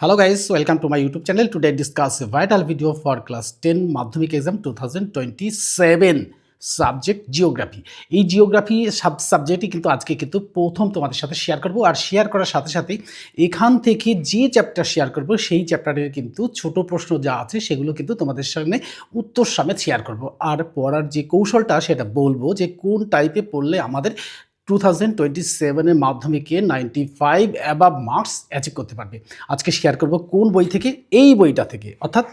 Hello guys, welcome to my YouTube channel. Today discuss a vital video for class 10 মাধ্যমিক exam 2027 subject geography. এই geography সাবজেক্টই কিন্তু আজকে কিন্তু প্রথম তোমাদের সাথে শেয়ার করব। আর শেয়ার করার সাথে সাথে এখান থেকে যে চ্যাপ্টার শেয়ার করব সেই চ্যাপ্টারের কিন্তু ছোট প্রশ্ন যা আছে সেগুলো কিন্তু তোমাদের সামনে উত্তর সমেত শেয়ার করব। আর পড়ার যে কৌশলটা সেটা বলবো যে কোন টাইপে পড়লে আমাদের 2027 মাধ্যমিকে 95 অ্যাবাভ মার্কস অ্যাচিভ করতে পারবে। আজকে শেয়ার করব কোন বই থেকে, এই বইটা থেকে, অর্থাৎ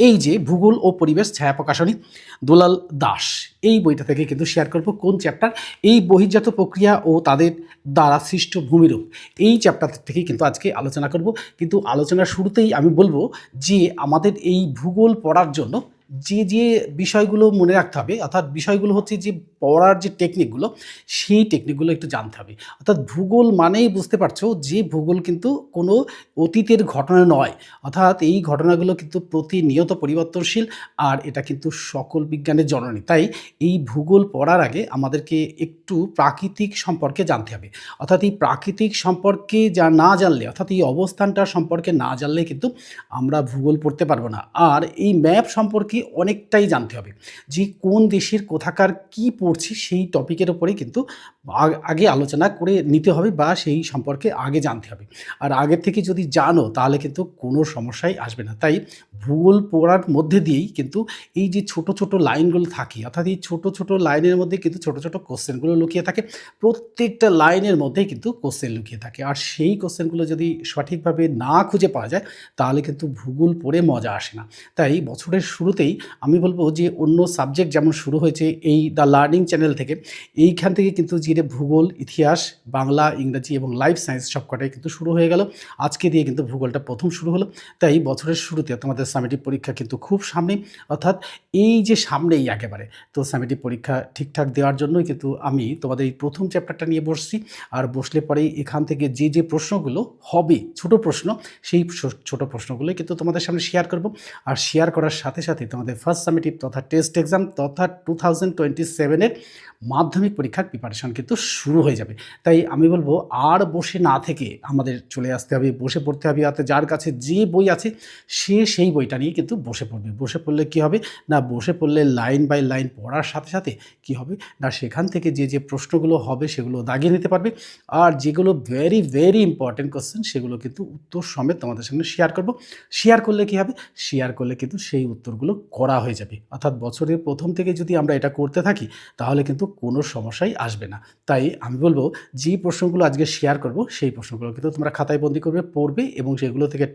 এই যে ভূগোল ও পরিবেশ ছায়া প্রকাশনী দুলাল দাস, এই বইটা থেকে কিন্তু শেয়ার করব কোন চ্যাপ্টার, এই বহির্জাত প্রক্রিয়া ও তাদের দ্বারা সৃষ্ট ভূমিরূপ, এই চ্যাপ্টার থেকে কিন্তু আজকে আলোচনা করব। কিন্তু আলোচনার শুরুতেই আমি বলবো যে আমাদের এই ভূগোল পড়ার জন্য যে বিষয়গুলো মনে রাখতে হবে, অর্থাৎ বিষয়গুলো হচ্ছে যে পড়ার যে টেকনিকগুলো, সেই টেকনিকগুলো একটু জানতে হবে। অর্থাৎ ভূগোল মানেই বুঝতে পারছো যে ভূগোল কিন্তু কোনো অতীতের ঘটনা নয়, অর্থাৎ এই ঘটনাগুলো কিন্তু প্রতিনিয়ত পরিবর্তনশীল, আর এটা কিন্তু সকল বিজ্ঞানের জননী। তাই এই ভূগোল পড়ার আগে আমাদেরকে একটু প্রাকৃতিক সম্পর্কে জানতে হবে। অর্থাৎ এই প্রাকৃতিক সম্পর্কে না জানলে, অর্থাৎ এই অবস্থানটা সম্পর্কে না জানলে কিন্তু আমরা ভূগোল পড়তে পারবো না। আর এই ম্যাপ সম্পর্কে অনেকটাই জানতে হবে, যে কোন দেশের কোথাকার কি পড়ছি সেই টপিকের ওপরে কিন্তু আগে আলোচনা করে নিতে হবে, বা সেই সম্পর্কে আগে জানতে হবে। আর আগের থেকে যদি জানো তাহলে কিন্তু কোনো সমস্যাই আসবে না। তাই ভূগোল পড়ার মধ্যে দিয়েই কিন্তু এই যে ছোট ছোট লাইনগুলো থাকে, অর্থাৎ এই ছোট ছোট লাইনের মধ্যে কিন্তু ছোট ছোট কোশ্চেনগুলো লুকিয়ে থাকে। প্রত্যেকটা লাইনের মধ্যেই কিন্তু কোশ্চেন লুকিয়ে থাকে, আর সেই কোশ্চেনগুলো যদি সঠিকভাবে না খুঁজে পাওয়া যায় তাহলে কিন্তু ভূগোল পড়ে মজা আসে না। তাই বছরের শুরুতেই আমি বলবো যে অন্য সাবজেক্ট যেমন শুরু হয়েছে এই দ্য লার্নিং চ্যানেল থেকে, এইখান থেকে কিন্তু যে ভূগোল, ইতিহাস, বাংলা, ইংরাজি এবং লাইফ সায়েন্স সবকটাই কিন্তু শুরু হয়ে গেল। আজকে দিয়ে কিন্তু ভূগোলটা প্রথম শুরু হলো। তাই বছরের শুরুতে তোমাদের সামেটিভ পরীক্ষা কিন্তু খুব সামনে, অর্থাৎ এই যে সামনেই একেবারে, তো সামেটিভ পরীক্ষা ঠিকঠাক দেওয়ার জন্যই কিন্তু আমি তোমাদের এই প্রথম চ্যাপ্টারটা নিয়ে বসছি। আর বসলে পরেই এখান থেকে যে প্রশ্নগুলো হবে ছোট প্রশ্ন, সেই ছোট প্রশ্নগুলোই কিন্তু তোমাদের সামনে শেয়ার করব। আর শেয়ার করার সাথে সাথে তোমাদের ফার্স্ট সামেটিভ তথা টেস্ট এক্সাম তথা 2027 মাধ্যমিক পরীক্ষার প্রিপারেশন কিন্তু শুরু হয়ে যাবে। তাই আমি বলবো আর বসে না থেকে আমাদের চলে আসতে হবে, বসে পড়তে হবে। অর্থাৎ যার কাছে যে বই আছে সে সেই বইটা নিয়ে কিন্তু বসে পড়বে। বসে পড়লে কী হবে না, বসে পড়লে লাইন বাই লাইন পড়ার সাথে সাথে কী হবে না, সেখান থেকে যে প্রশ্নগুলো হবে সেগুলো দাগিয়ে নিতে পারবে। আর যেগুলো ভেরি ভেরি ইম্পর্টেন্ট কোশ্চেন সেগুলো কিন্তু উত্তর সমেত তোমাদের সামনে শেয়ার করব। শেয়ার করলে কী হবে, শেয়ার করলে কিন্তু সেই উত্তরগুলো করা হয়ে যাবে। অর্থাৎ বছরের প্রথম থেকে যদি আমরা এটা করতে থাকি তাহলে কিন্তু কোনো সমস্যাই আসবে না। তাই আমি বলবো যে প্রশ্নগুলো আজকে শেয়ার করব সেই প্রশ্নগুলো কিন্তু তোমরা খাতায় বন্দি করবে, পড়বে এবং সেগুলো থেকে টেস্ট